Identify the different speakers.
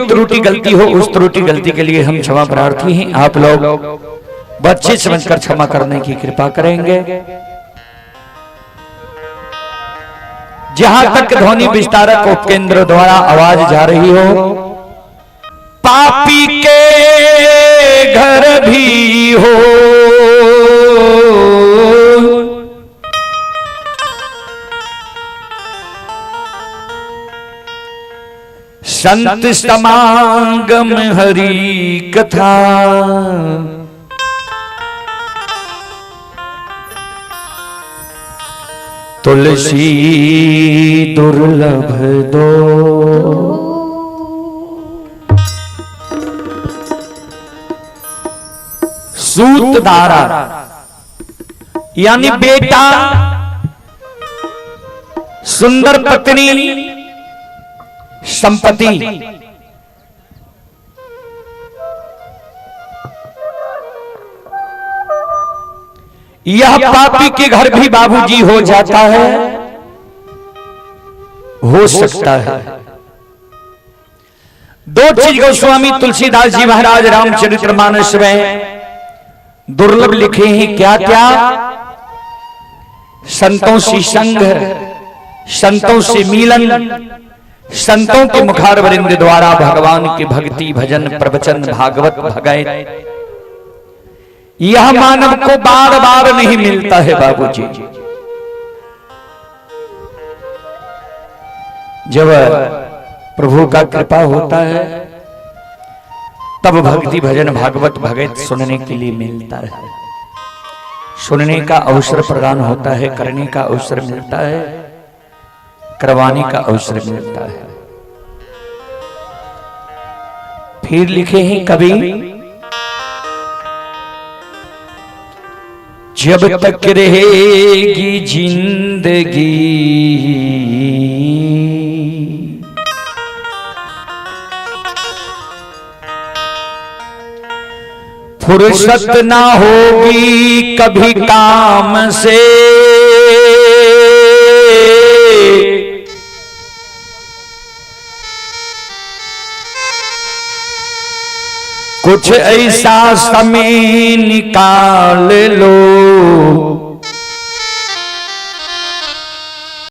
Speaker 1: त्रुटि गलती हो, उस त्रुटि गलती के लिए हम क्षमा प्रार्थी हैं। आप लोग बच्चे समझकर क्षमा करने की कृपा करेंगे। जहां तक ध्वनि विस्तारक उपकेंद्र द्वारा आवाज जा रही हो, पापी के घर भी हो संत समागम हरि कथा, तुलसी दुर्लभ दो। सूतधारा यानी बेटा, सुंदर पत्नी, संपत्ति। यह पापी के घर भी बाबूजी हो जाता है, हो सकता है। दो चीज गोस्वामी तुलसीदास जी महाराज रामचरितमानस में दुर्लभ लिखे हैं। क्या क्या? संतों से संग, संतों से मिलन, संतों के मुखारविंद द्वारा भगवान की भक्ति, भजन, प्रवचन, भागवत, भगवत। यह मानव को बार बार नहीं मिलता है बाबूजी। जब प्रभु का कृपा होता है तब भक्ति, भजन, भागवत, भगवत सुनने के लिए मिलता है। सुनने का अवसर प्रदान होता है, करने का अवसर मिलता है, करवाने का अवसर मिलता है। फिर लिखे हैं कवि, जब तक रहेगी जिंदगी फुर्सत ना होगी कभी काम से, कुछ ऐसा समय निकाल लो